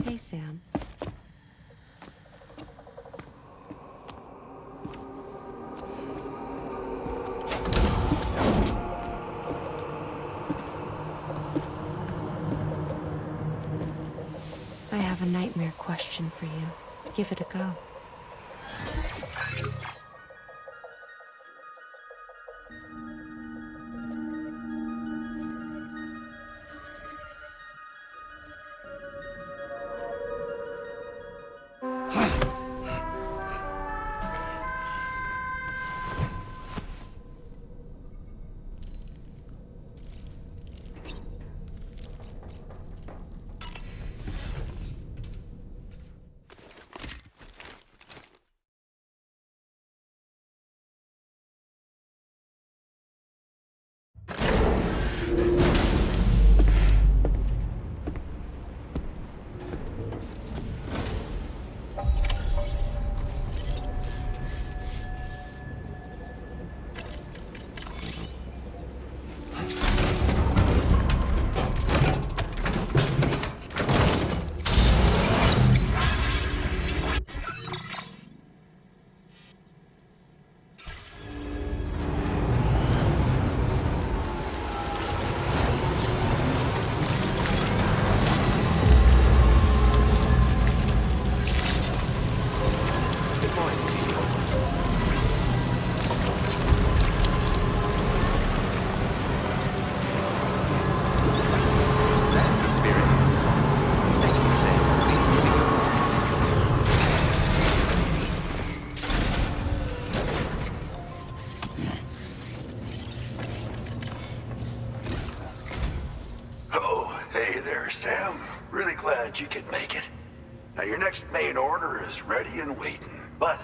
Hey, Sam. I have a nightmare question for you. Give it a go. Sam. Really glad you could make it. Now, your next main order is ready and waiting, but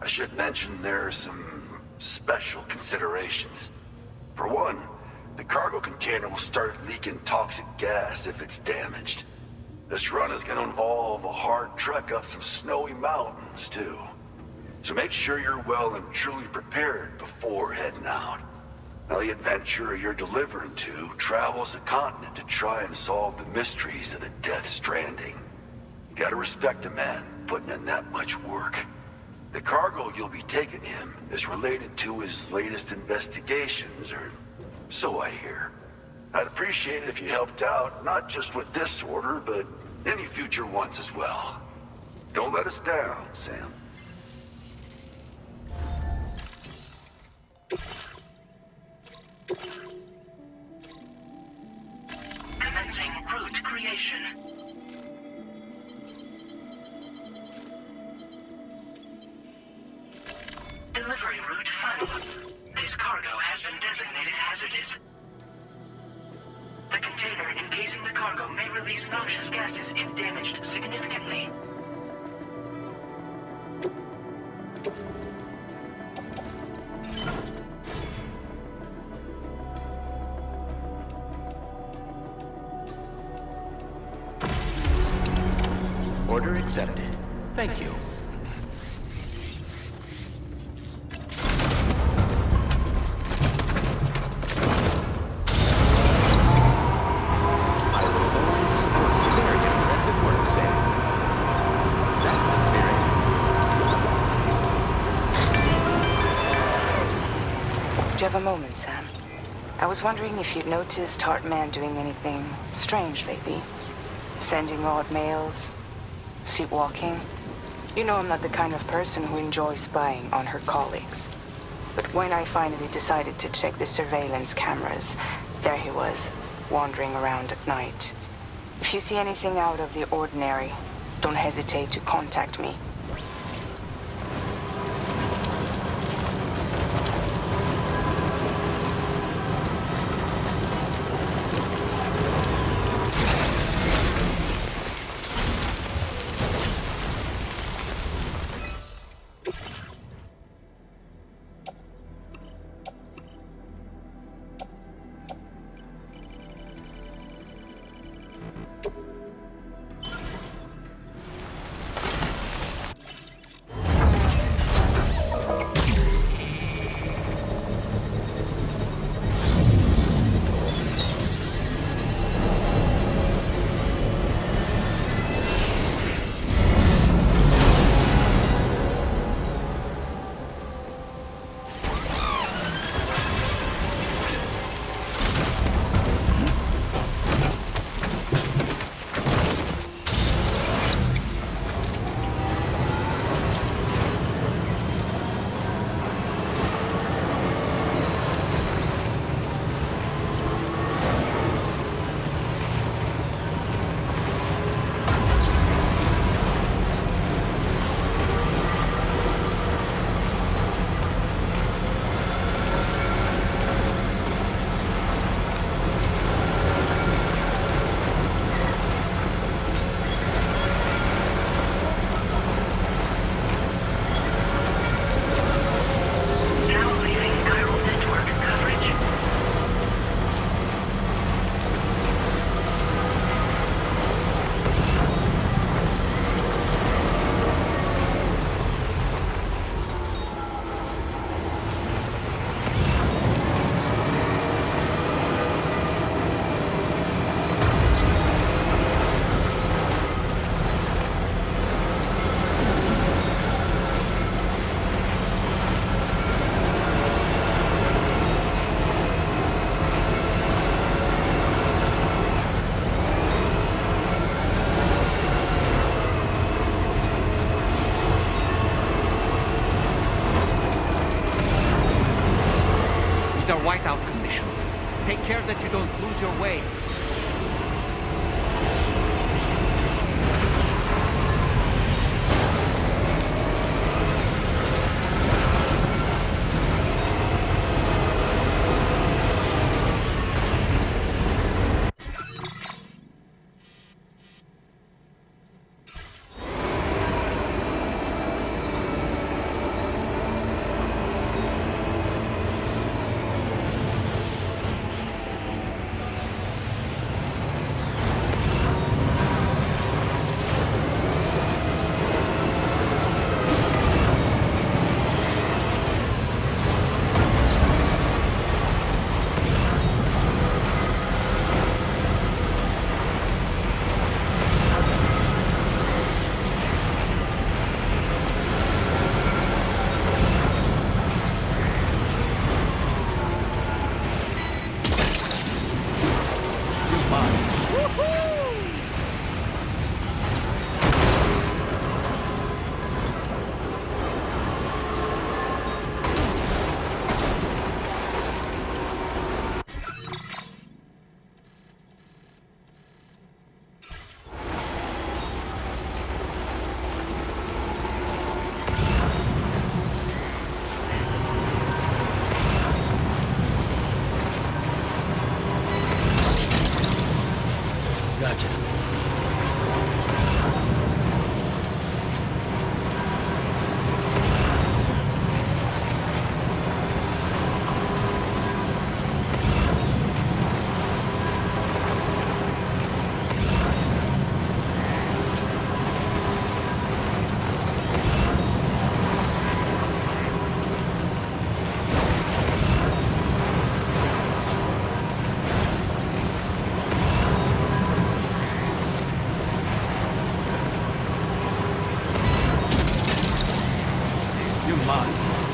I should mention there are some special considerations. For one, the cargo container will start leaking toxic gas if it's damaged. This run is going to involve a hard trek up some snowy mountains, too. So make sure you're well and truly prepared before heading out. Now, the adventurer you're delivering to travels the continent to try and solve the mysteries of the Death Stranding. You gotta respect a man putting in that much work. The cargo you'll be taking him is related to his latest investigations, or so I hear. I'd appreciate it if you helped out, not just with this order, but any future ones as well. Don't let us down, Sam. Commencing route creation. Delivery route final. This cargo has been designated hazardous. The container encasing the cargo may release noxious gases if damaged significantly. Order accepted. Thank you. I will always support you. Very impressive work, Sam. That's the spirit. Do you have a moment, Sam? I was wondering if you'd noticed Hartman doing anything strange lately. Sending odd mails, sleepwalking. You know I'm not the kind of person who enjoys spying on her colleagues. But when I finally decided to check the surveillance cameras, there he was, wandering around at night. If you see anything out of the ordinary, don't hesitate to contact me. lose your way.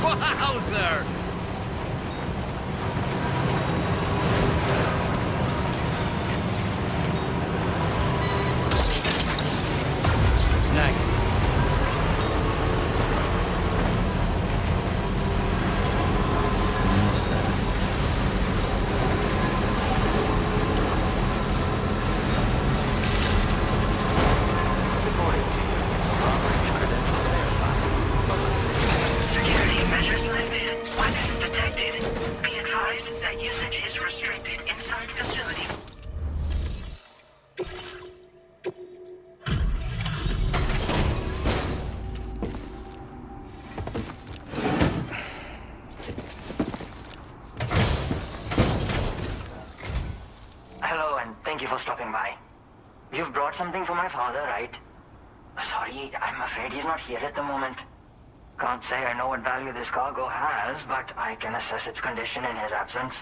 Wowzer! Snag. What's that? According to you, robbery credentials verified. Public safety. Security measures lifted. Weapons detected. Be advised that usage is restricted inside facility. Hello, and thank you for stopping by. You've brought something for my father, right? Sorry, I'm afraid he's not here at the moment. Can't say I know what value this cargo has, but I can assess its condition in his absence.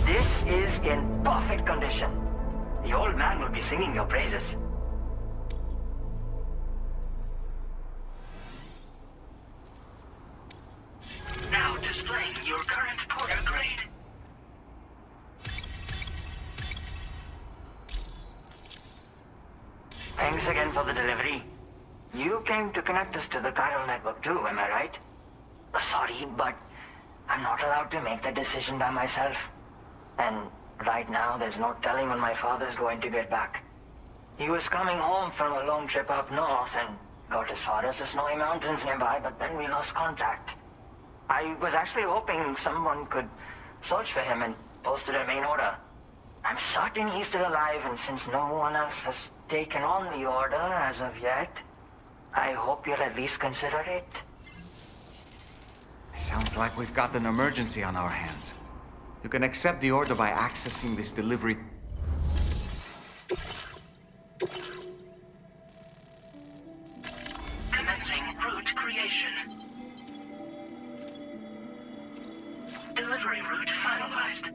This is in perfect condition. The old man will be singing your praises. Now displaying your current porter grade. Thanks again for the delivery. You came to connect us to the chiral network too, am I right? Sorry, but I'm not allowed to make the decision by myself. And right now, there's no telling when my father's going to get back. He was coming home from a long trip up north and got as far as the snowy mountains nearby, but then we lost contact. I was actually hoping someone could search for him and post it in main order. I'm certain he's still alive, and since no one else has taken on the order as of yet, I hope you'll at least consider it. Sounds like we've got an emergency on our hands. You can accept the order by accessing this delivery. Commencing route creation. Delivery route finalized.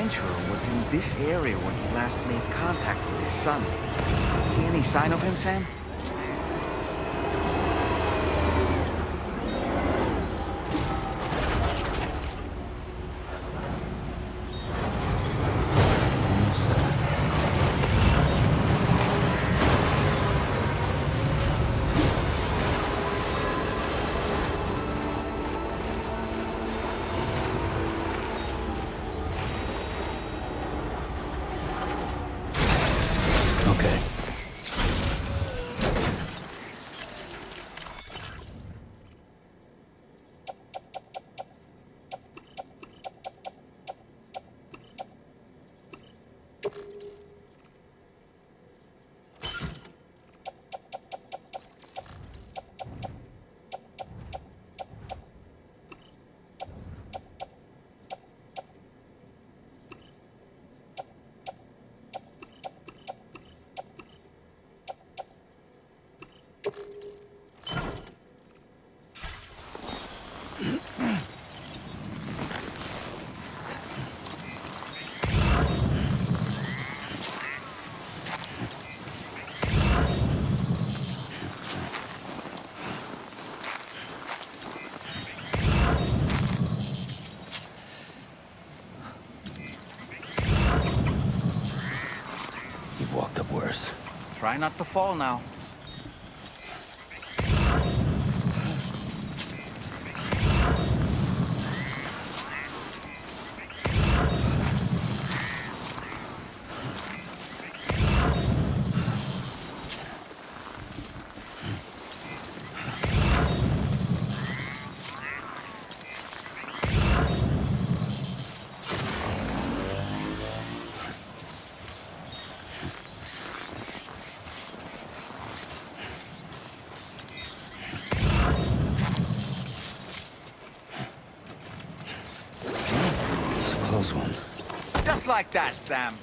adventurer was in this area when he last made contact with his son. See any sign of him, Sam? Okay. You've walked up worse. Try not to fall now. It's a close one. Just like that, Sam.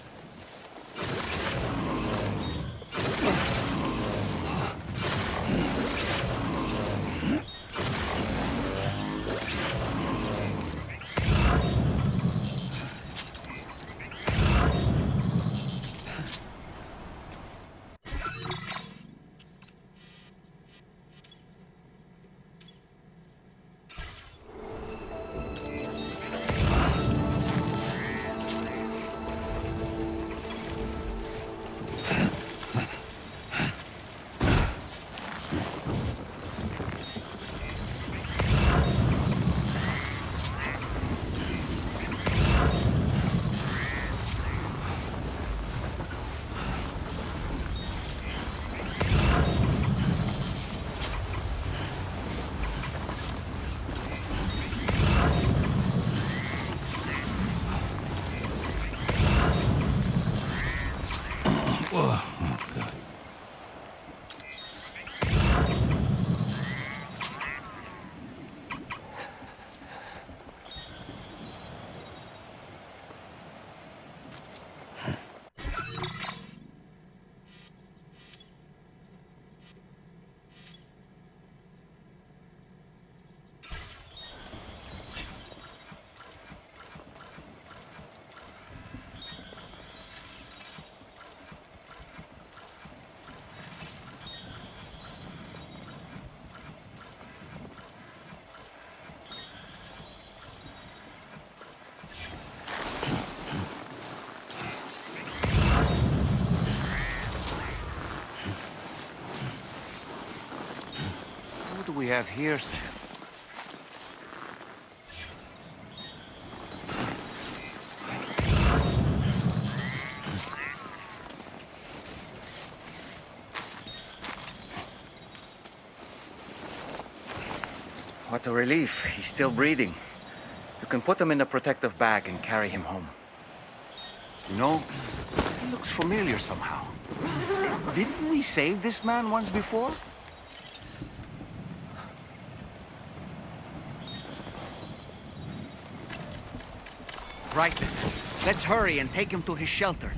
Oh, God. What do we have here, Sam? What a relief. He's still breathing. You can put him in a protective bag and carry him home. You know, he looks familiar somehow. Didn't we save this man once before? Right then. Let's hurry and take him to his shelter.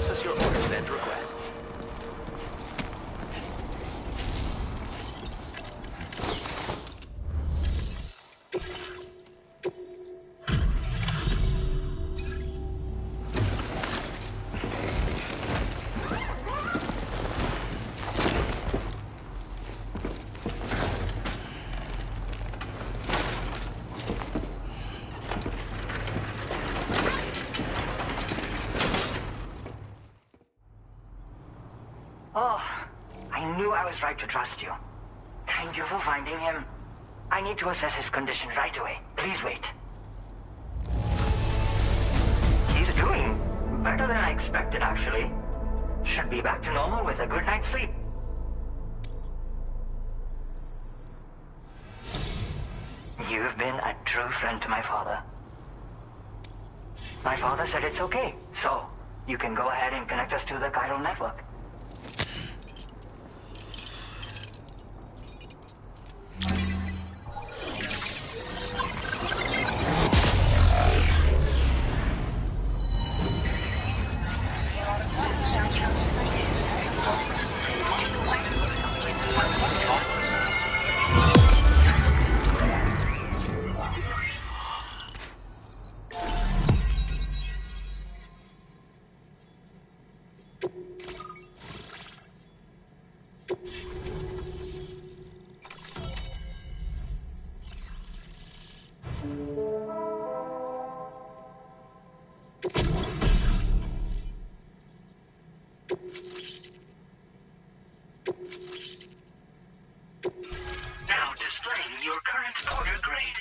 process your orders and requests. Oh, I knew I was right to trust you. Thank you for finding him. I need to assess his condition right away. Please wait. He's doing better than I expected, actually. Should be back to normal with a good night's sleep. You've been a true friend to my father. My father said it's okay, so you can go ahead and connect us to the chiral network. Now displaying your current order grade.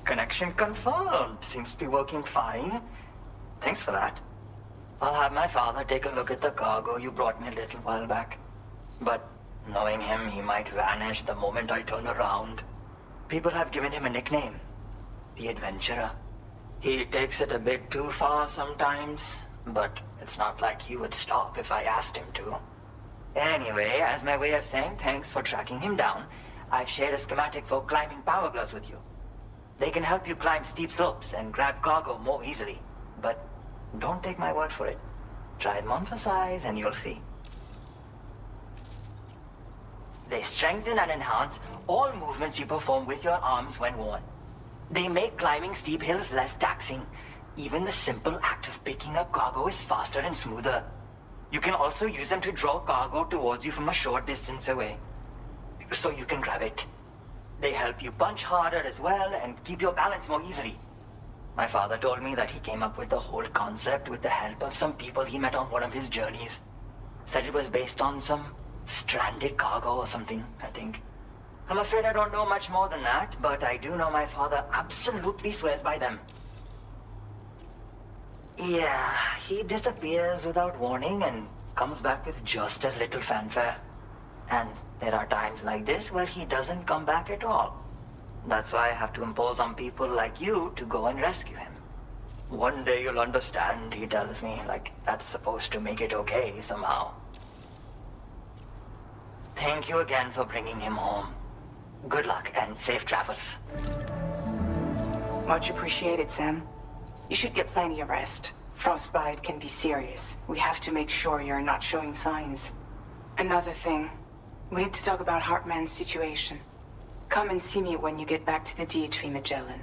Connection confirmed. Seems to be working fine. Thanks for that. I'll have my father take a look at the cargo you brought me a little while back. But knowing him, he might vanish the moment I turn around. People have given him a nickname. The Adventurer. He takes it a bit too far sometimes, but it's not like he would stop if I asked him to. Anyway, as my way of saying thanks for tracking him down, I've shared a schematic for climbing power gloves with you. They can help you climb steep slopes and grab cargo more easily. But don't take my word for it. Try them on for size and you'll see. They strengthen and enhance all movements you perform with your arms when worn. They make climbing steep hills less taxing. Even the simple act of picking up cargo is faster and smoother. You can also use them to draw cargo towards you from a short distance away, so you can grab it. They help you punch harder as well and keep your balance more easily. My father told me that he came up with the whole concept with the help of some people he met on one of his journeys. Said it was based on some stranded cargo or something, I think. I'm afraid I don't know much more than that, but I do know my father absolutely swears by them. Yeah, he disappears without warning and comes back with just as little fanfare. And there are times like this where he doesn't come back at all. That's why I have to impose on people like you to go and rescue him. One day you'll understand, he tells me, like that's supposed to make it okay somehow. Thank you again for bringing him home. Good luck and safe travels. Much appreciated, Sam. You should get plenty of rest. Frostbite can be serious. We have to make sure you're not showing signs. Another thing, we need to talk about Hartman's situation. Come and see me when you get back to the DHV Magellan.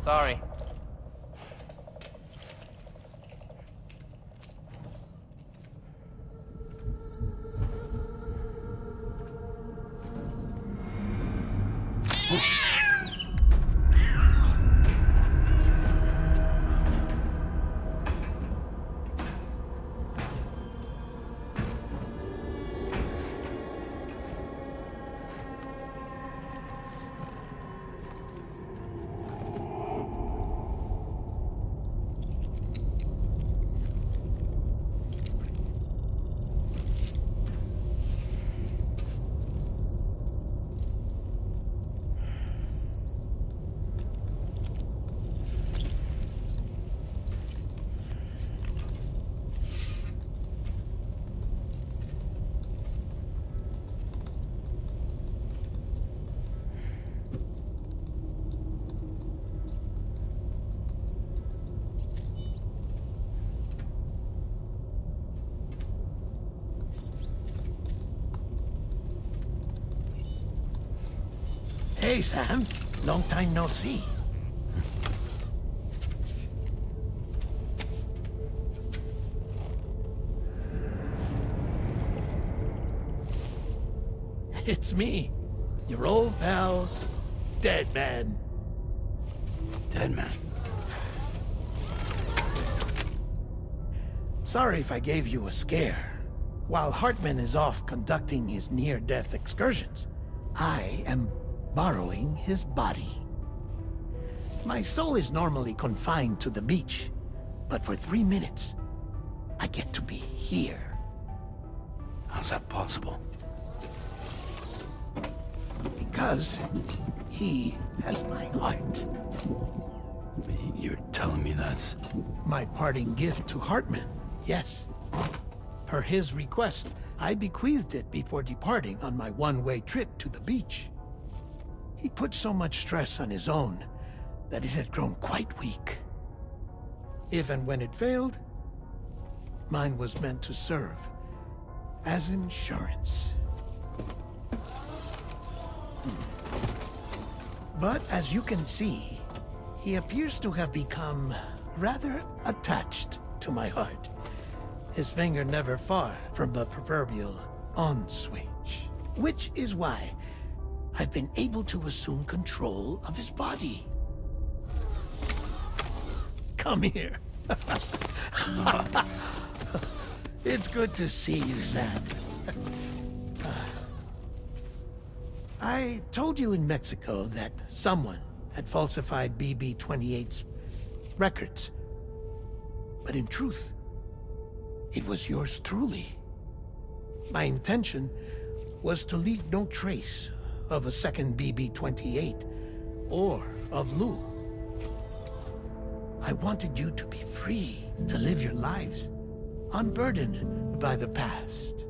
Sorry. Hey, Sam. Long time no see. It's me, your old pal, Dead Man. Dead Man? Sorry if I gave you a scare. While Hartman is off conducting his near-death excursions, I am borrowing his body. My soul is normally confined to the beach, but for 3 minutes, I get to be here. How's that possible? Because he has my heart. You're telling me that's... My parting gift to Hartman, yes. Per his request, I bequeathed it before departing on my one-way trip to the beach. He put so much stress on his own that it had grown quite weak. If and when it failed, mine was meant to serve as insurance. But as you can see, he appears to have become rather attached to my heart. His finger never far from the proverbial on switch. Which is why I've been able to assume control of his body. Come here. It's good to see you, Sam. I told you in Mexico that someone had falsified BB-28's records. But in truth, it was yours truly. My intention was to leave no trace of a second BB-28 or of Lou. I wanted you to be free to live your lives, unburdened by the past.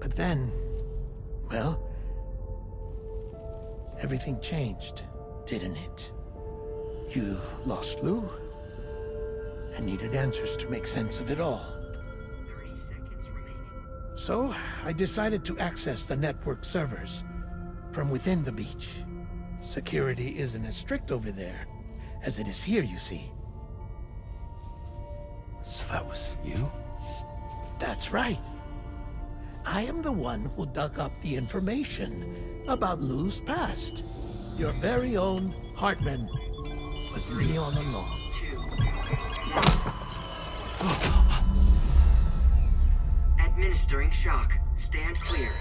But then, well, everything changed, didn't it? You lost Lou and needed answers to make sense of it all. 30 seconds remaining. So, I decided to access the network servers from within the beach. Security isn't as strict over there as it is here, you see. So that was you? That's right. I am the one who dug up the information about Lou's past. Your very own Hartman was me all along. 2. Administering shock. Stand clear.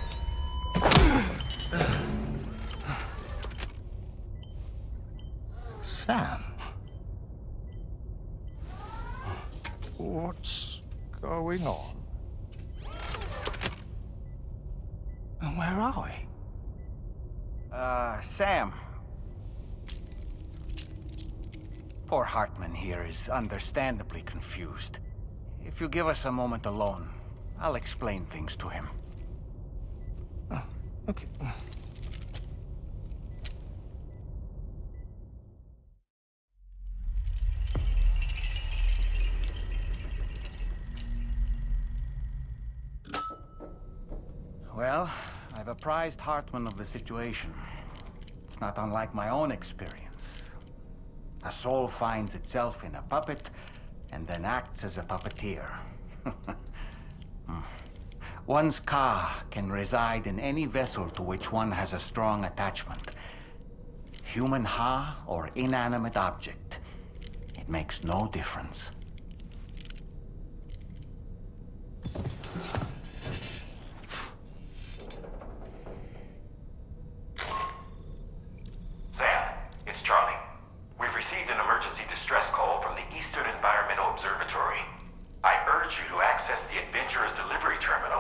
Sam. What's going on? And where are we? Sam. Poor Hartman here is understandably confused. If you give us a moment alone, I'll explain things to him. Oh, okay. Well, I've apprised Hartman of the situation. It's not unlike my own experience. A soul finds itself in a puppet and then acts as a puppeteer. One's ka can reside in any vessel to which one has a strong attachment. Human ha or inanimate object. It makes no difference. Sam, it's Charlie. We've received an emergency distress call from the Eastern Environmental Observatory. I urge you to access the Adventurer's delivery terminal